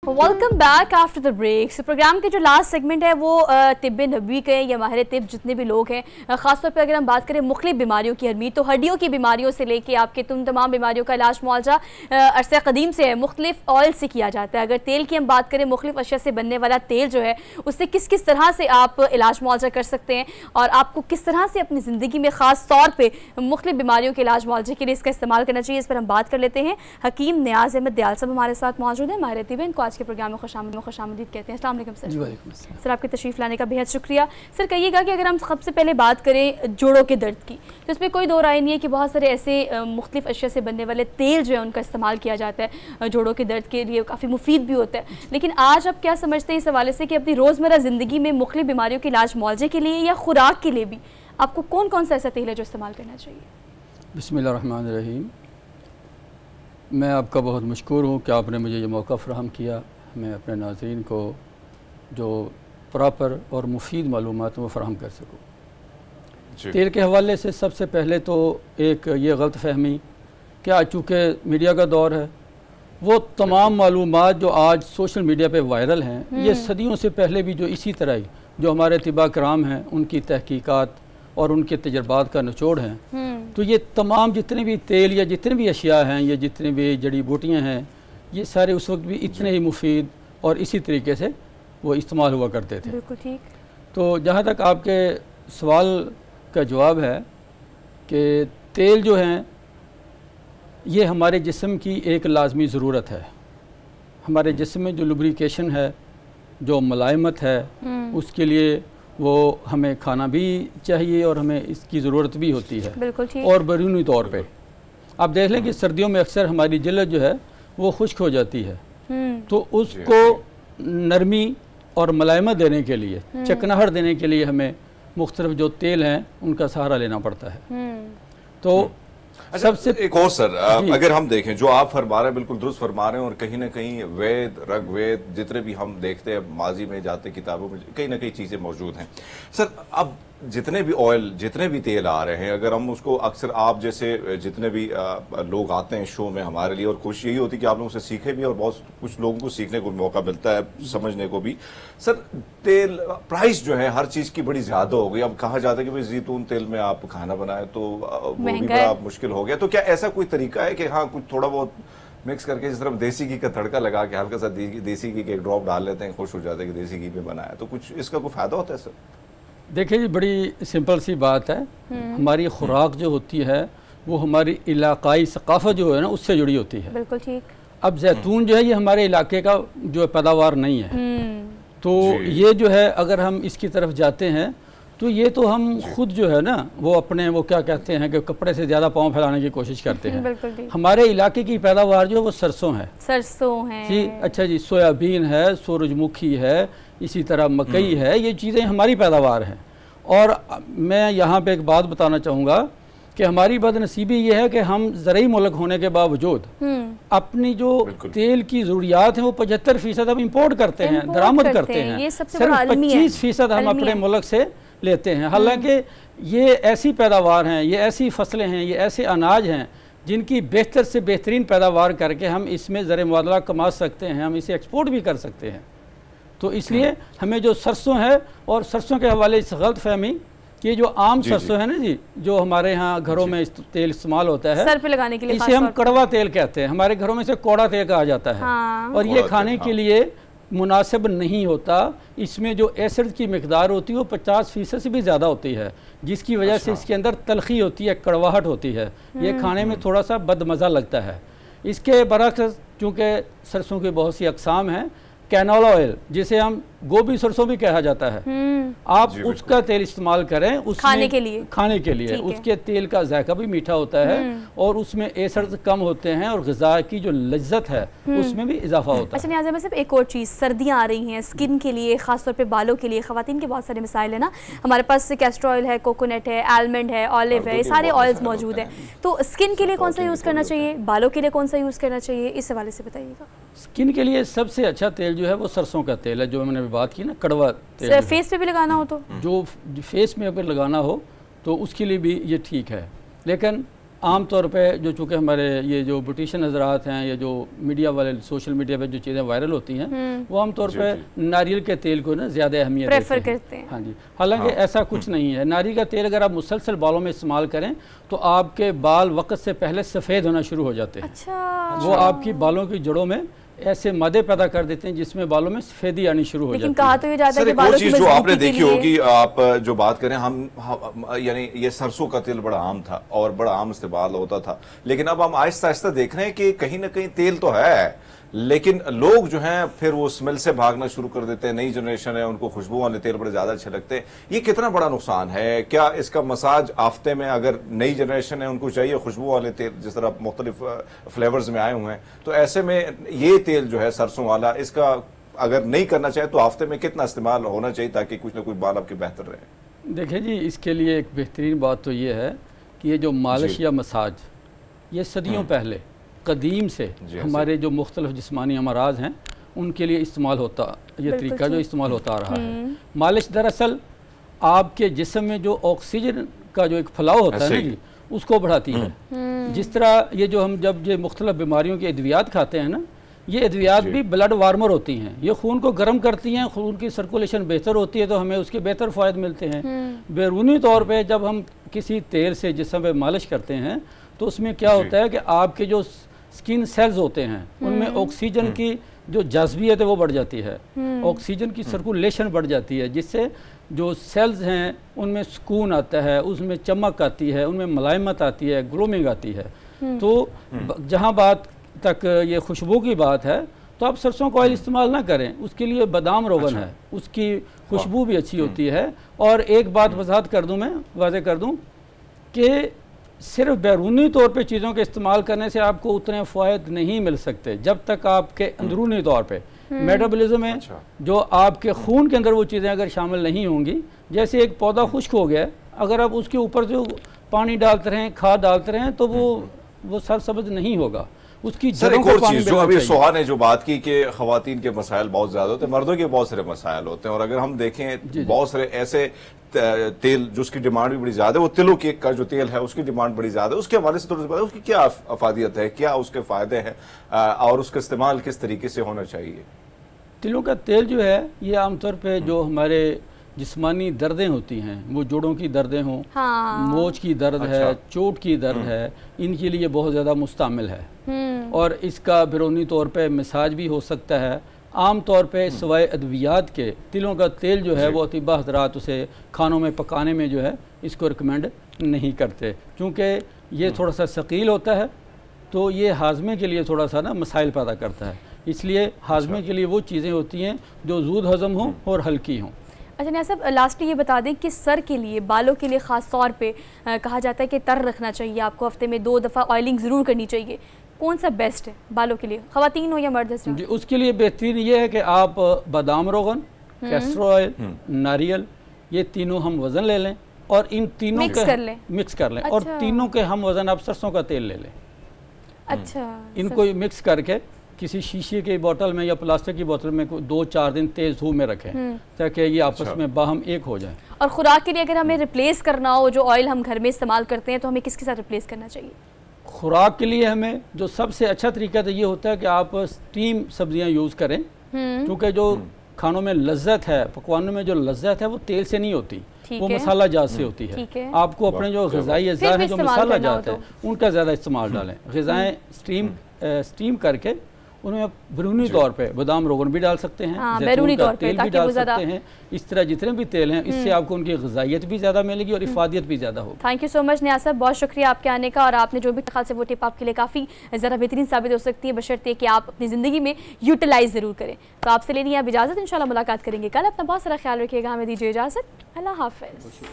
Welcome back after the break. Programme के जो last segment है वो तिब्बे नबवी के या माहिर तिब जितने भी लोग हैं, ख़ासतौर पर अगर हम बात करें मुख्तलिफ बीमारियों की, हरमीत तो हड्डियों की बीमारियों से लेके आपके तमाम बीमारियों का इलाज मुआवजा अरसे कदीम से है, मुख्तलिफ ऑयल से किया जाता है। अगर तेल की हम बात करें, मुख्तलिफ अशिया से बनने वाला तेल जो है उससे किस किस तरह से आप इलाज मुआवजा कर सकते हैं और आपको किस तरह से अपनी ज़िंदगी में ख़ास तौर पर मुख्तलिफ बीमारियों के इलाज मुआवजे के लिए इसका इस्तेमाल करना चाहिए, इस पर हम बात कर लेते हैं। हकीम नियाज अहमद दयाल साहब हमारे साथ मौजूद है, माहिर तिब, इनको आज के प्रोग्राम में खुशामदीद कहते हैं। अस्सलाम वालेकुम सर। जी वालेकुम अस्सलाम। सर आपके तशरीफ़ लाने का बेहद शुक्रिया। सर कहिएगा कि अगर हम सबसे पहले बात करें जोड़ों के दर्द की, तो इसमें कोई दो राय नहीं है कि बहुत सारे ऐसे मुख्तलिफ अशिया से बनने वाले तेल जो है उनका इस्तेमाल किया जाता है, जोड़ों के दर्द के लिए काफ़ी मुफीद भी होता है। लेकिन आज आप क्या समझते हैं इस हवाले से कि अपनी रोज़मर्रा ज़िंदगी में मुख्तलिफ बीमारियों के इलाज मुआवजे के लिए या खुराक के लिए भी आपको कौन कौन सा ऐसा तेल है जो इस्तेमाल करना चाहिए? बिस्मिल्लाहिर्रहमानिर्रहीम। मैं आपका बहुत मशकूर हूँ कि आपने मुझे ये मौका फ़राहम किया, मैं अपने नाज़रीन को जो प्रॉपर और मुफीद मालूमात वो फ़राहम कर सकूँ। तेल के हवाले से सबसे पहले तो एक ये गलत फहमी कि आज चूँकि मीडिया का दौर है, वो तमाम मालूमात जो आज सोशल मीडिया पे वायरल हैं, ये सदियों से पहले भी जो इसी तरह ही जो हमारे तिबा कराम हैं उनकी तहकीकात और उनके तजर्बात का निचोड़ हैं। तो ये तमाम जितने भी तेल या जितने भी अशिया हैं, ये जितने भी जड़ी बूटियाँ हैं, ये सारे उस वक्त भी इतने ही मुफीद और इसी तरीके से वो इस्तेमाल हुआ करते थे। बिल्कुल ठीक। तो जहाँ तक आपके सवाल का जवाब है कि तेल जो हैं ये हमारे जिस्म की एक लाजमी ज़रूरत है। हमारे जिस्म में जो लुब्रिकेशन है, जो मुलायमत है, उसके लिए वो हमें खाना भी चाहिए और हमें इसकी ज़रूरत भी होती है। बिल्कुल ठीक। और बैरूनी तौर पे आप देख लें कि सर्दियों में अक्सर हमारी जिल्द जो है वो खुश्क हो जाती है, तो उसको नरमी और मुलायमत देने के लिए, चिकनाहट देने के लिए हमें मुख्तलिफ जो तेल हैं उनका सहारा लेना पड़ता है। तो सबसे एक और सर, अगर हम देखें जो आप फरमा रहे हैं बिल्कुल दुरुस्त फरमा रहे हैं, और कहीं ना कहीं वेद रग वेद जितने भी हम देखते हैं माजी में जाते किताबों में कहीं ना कहीं चीज़ें मौजूद हैं। सर अब जितने भी ऑयल जितने भी तेल आ रहे हैं, अगर हम उसको अक्सर आप जैसे जितने भी लोग आते हैं शो में हमारे लिए, और कोशिश यही होती है कि आप लोगों से सीखें भी और बहुत कुछ लोगों को सीखने को मौका मिलता है, समझने को भी। सर तेल प्राइस जो है हर चीज़ की बड़ी ज़्यादा हो गई। अब कहा जाता है कि भाई जैतून तेल में आप खाना बनाए तो वो भी बड़ा मुश्किल हो गया। तो क्या ऐसा कोई तरीका है कि हाँ कुछ थोड़ा बहुत मिक्स करके, जिस तरह देसी घी का तड़का लगा के हल्का सा देसी घी के एक ड्रॉप डाल लेते हैं, खुश हो जाते हैं कि देसी घी में बनाया, तो कुछ इसका कोई फ़ायदा होता है सर? देखिए जी, बड़ी सिंपल सी बात है। हमारी खुराक जो होती है वो हमारी इलाकाई सकाफत जो है ना उससे जुड़ी होती है। बिल्कुल ठीक। अब जैतून जो है ये हमारे इलाके का जो पैदावार नहीं है, तो ये जो है अगर हम इसकी तरफ जाते हैं तो ये तो हम खुद जो है ना वो अपने वो क्या कहते हैं कि कपड़े से ज़्यादा पाँव फैलाने की कोशिश करते हैं। हमारे इलाके की पैदावार जो है वो सरसों है। सरसों है जी, अच्छा जी, सोयाबीन है, सूरजमुखी है, इसी तरह मकई है, ये चीज़ें हमारी पैदावार हैं। और मैं यहाँ पे एक बात बताना चाहूँगा कि हमारी बदनसीबी ये है कि हम ज़रूरी मुल्क होने के बावजूद अपनी जो तेल की ज़रूरियात हैं वो 75% हम इंपोर्ट करते हैं, दरामद करते हैं। सिर्फ 25% हम अपने मुल्क से लेते हैं। हालांकि ये ऐसी पैदावार हैं, ये ऐसी फसलें हैं, ये ऐसे अनाज हैं जिनकी बेहतर से बेहतरीन पैदावार करके हम इसमें ज़र मुआदला कमा सकते हैं, हम इसे एक्सपोर्ट भी कर सकते हैं। तो इसलिए हमें जो सरसों है, और सरसों के हवाले से गलत फहमी कि जो आम सरसों है ना जी, जो हमारे यहाँ घरों में तेल इस्तेमाल होता है सर पे लगाने के लिए, इसे हम कड़वा तेल कहते हैं, हमारे घरों में से कौड़ा तेल कहा जाता है। और ये खाने के लिए मुनासिब नहीं होता। इसमें जो एसिड की मिकदार होती है वो 50% से भी ज़्यादा होती है, जिसकी वजह से इसके अंदर तलखी होती है, कड़वाहट होती है, ये खाने में थोड़ा सा बदमज़ा लगता है। इसके बरअक्स चूँकि सरसों की बहुत सी अक़साम हैं, कैनोला ऑयल जिसे हम गोभी सरसों भी कहा जाता है, आप उसका तेल इस्तेमाल करें खाने के लिए उसके तेल का जायका भी मीठा होता है और उसमें एसिड्स कम होते हैं और ग़िज़ा की जो लज्जत है उसमें भी इजाफा होता है। अच्छा नियाज़ अहमद साहब, एक और चीज़, सर्दियाँ आ रही हैं, स्किन के लिए ख़ासतौर पे बालों के लिए ख़वातीन के बहुत सारे मिसाइल है ना, हमारे पास कैस्टर ऑयल है, कोकोनट है, आलमंड है, ऑलिव है, ये सारे ऑयल्स मौजूद हैं। तो स्किन के लिए कौन सा यूज़ करना चाहिए, बालों के लिए कौन सा यूज़ करना चाहिए, इस हवाले से बताइएगा। स्किन के लिए सबसे अच्छा तेल जो है वो सरसों का तेल है, जो मैंने बात की ना, कड़वा तेल। फेस पे भी लगाना हो तो, जो फेस में अगर लगाना हो तो उसके लिए भी ये ठीक है। लेकिन आम तौर पे जो चूँकि हमारे ये जो ब्यूटिशियन हजरात हैं, ये जो मीडिया वाले सोशल मीडिया पे जो चीज़ें वायरल होती हैं वो आम तौर पे नारियल के तेल को ना ज़्यादा अहमियत प्रेफर करते हैं। हाँ जी, हालांकि ऐसा कुछ नहीं है। नारियल का तेल अगर आप मुसलसल बालों में इस्तेमाल करें तो आपके बाल वक्त से पहले सफ़ेद होना शुरू हो जाते हैं। अच्छा। वो आपकी बालों की जड़ों में ऐसे मादे पैदा कर देते हैं जिसमें बालों में सफेदी आनी शुरू हो जाती है। लेकिन कहा तो ये जाता है कि बालों की जो आपने देखी होगी, आप जो बात करें हम यानी ये सरसों का तेल बड़ा आम था और बड़ा आम इस्तेमाल होता था, लेकिन अब हम आहिस्ता आहिस्ता देख रहे हैं कि कहीं ना कहीं तेल तो है लेकिन लोग जो हैं फिर वो स्मेल से भागना शुरू कर देते हैं। नई जनरेशन है, उनको खुशबू वाले तेल बड़े ज्यादा अच्छे लगते हैं। ये कितना बड़ा नुकसान है? क्या इसका मसाज आफ्ते में, अगर नई जनरेशन है उनको चाहिए खुशबू वाले तेल जिस तरह मुख्तलिफ फ्लेवर्स में आए हुए हैं, तो ऐसे में ये तेल जो है सरसों वाला, इसका अगर नहीं करना चाहे तो आफ्ते में कितना इस्तेमाल होना चाहिए ताकि कुछ ना कुछ बाल आपके बेहतर रहे? देखिए जी, इसके लिए एक बेहतरीन बात तो ये है कि ये जो मालिश या मसाज ये सदियों पहले कदीम से हमारे जो मुख्तलिफ जिस्मानी अमराज हैं उनके लिए इस्तेमाल होता, ये तरीका जो इस्तेमाल होता आ रहा है। मालिश दरअसल आपके जिस्म में जो ऑक्सीजन का जो एक फैलाव होता है ना जी, उसको बढ़ाती है। जिस तरह ये जो हम जब ये मुख्तलिफ बीमारियों के अद्वियात खाते हैं ना, ये अद्वियात भी ब्लड वार्मर होती हैं। ये खून को गर्म करती हैं, खून की सर्कुलेशन बेहतर होती है तो हमें उसके बेहतर फ़ायदे मिलते हैं। बैरूनी तौर पर जब हम किसी तेल से जिस्म पे मालिश करते हैं तो उसमें क्या होता है कि आपके जो स्किन सेल्स होते हैं उनमें ऑक्सीजन की जो जज़बियत है वो बढ़ जाती है, ऑक्सीजन की सर्कुलेशन बढ़ जाती है, जिससे जो सेल्स हैं उनमें सुकून आता है, उसमें चमक आती है, उनमें मुलायमत आती है, ग्लोमिंग आती है। तो जहाँ बात तक ये खुशबू की बात है तो आप सरसों का ऑयल इस्तेमाल ना करें, उसके लिए बादाम रोगन है, उसकी खुशबू भी अच्छी होती है। और एक बात वजाहत कर दूँ, मैं वाज़ेह कर दूँ कि सिर्फ बैरूनी तौर पे चीज़ों के इस्तेमाल करने से आपको उतने फ़ायदे नहीं मिल सकते जब तक आपके अंदरूनी तौर पे मेटाबॉलिज्म में जो आपके खून के अंदर वो चीज़ें अगर शामिल नहीं होंगी। जैसे एक पौधा खुश्क हो गया, अगर आप उसके ऊपर जो पानी डालते रहें, खाद डालते रहें, तो वो सरसब्ज़ नहीं होगा। उसकी सर एक और चीज जो अभी सुहा ने जो बात की कि खवातीन के मसाइल बहुत ज्यादा होते हैं, मर्दों के बहुत सारे मसाइल होते हैं। और अगर हम देखें बहुत सारे ऐसे तेल जो उसकी डिमांड भी बड़ी ज्यादा है, वो तिलों के का जो तेल है उसकी डिमांड बड़ी ज्यादा है, उसके हवाले से थोड़ा सा उसकी क्या अफादियत है, क्या उसके फायदे हैं और उसका इस्तेमाल किस तरीके से होना चाहिए? तिलों का तेल जो है ये आमतौर पर जो हमारे जिस्मानी दर्दें होती हैं, वो जोड़ों की दर्दें हों, मोच की दर्द है, चोट की दर्द है, इनके लिए बहुत ज़्यादा मुस्तामिल है। और इसका बैरूनी तौर पे मसाज भी हो सकता है। आम तौर पे सिवाय अद्वियात के तिलों का तेल जो है वो अतिबा हज़रात उसे खानों में पकाने में जो है इसको रिकमेंड नहीं करते, क्योंकि ये थोड़ा सा शकील होता है, तो ये हाजमे के लिए थोड़ा सा ना मसाइल पैदा करता है। इसलिए हाजमे के लिए वो चीज़ें होती हैं जो जूद हज़म हों और हल्की हों। अच्छा नियाज़ साहब, लास्टली ये बता दें कि सर के लिए, बालों के लिए ख़ास तौर पे कहा जाता है कि तर रखना चाहिए, आपको हफ्ते में 2 दफ़ा ऑयलिंग ज़रूर करनी चाहिए। कौन सा बेस्ट है बालों के लिए, ख़वातीन हो या मर्द? जी, उसके लिए बेहतरीन ये है कि आप बादाम रोगन, कैस्टर ऑयल, नारियल, ये तीनों हम वज़न ले लें और इन तीनों मिक्स कर लें। और तीनों के हम वज़न आप सरसों का तेल ले लें। अच्छा, इनको मिक्स करके किसी शीशे की बोतल में या प्लास्टिक की बोतल में 2-4 दिन तेज़ धूप में रखें ताकि ये आपस में बाहम एक हो जाए। और खुराक के लिए अगर हमें रिप्लेस करना हो जो ऑयल हम घर में इस्तेमाल करते हैं तो हमें किसके साथ रिप्लेस करना चाहिए? खुराक के लिए हमें जो सबसे अच्छा तरीका तो ये होता है कि आप स्टीम सब्जियां यूज़ करें, क्योंकि जो खानों में लज्जत है, पकवानों में जो लज्जत है वो तेल से नहीं होती, वो मसाला जात से होती है। आपको अपने जो ग़िज़ाई अज़्ज़ा है, जो मसाला जात है, उनका ज़्यादा इस्तेमाल डालें। ग़िज़ाएँ स्टीम करके उनमें बैरूनी तौर पे बादाम रोगन भी डाल सकते हैं, बैरूनी तौर पे तेल भी डाल सकते हैं। इस तरह जितने भी तेल हैं इससे आपको उनकी ग़िज़ाइयत भी ज़्यादा मिलेगी और इफ़ादियत भी ज़्यादा होगी। थैंक यू सो मच नियाज़ साहब, बहुत शुक्रिया आपके आने का। और आपने जो भी ख्याल से वो टिप आपके लिए काफ़ी ज़्यादा बेहतरीन साबित हो सकती है, बशर्ते कि आप अपनी ज़िंदगी में यूटिलाइज़ ज़रूर करें। तो आपसे लेनी है अब इजाज़त, इंशाल्लाह मुलाकात करेंगे कल। अपना बहुत सारा ख्याल रखिएगा, हमें दीजिए इजाज़त, अल्लाह हाफ़िज़।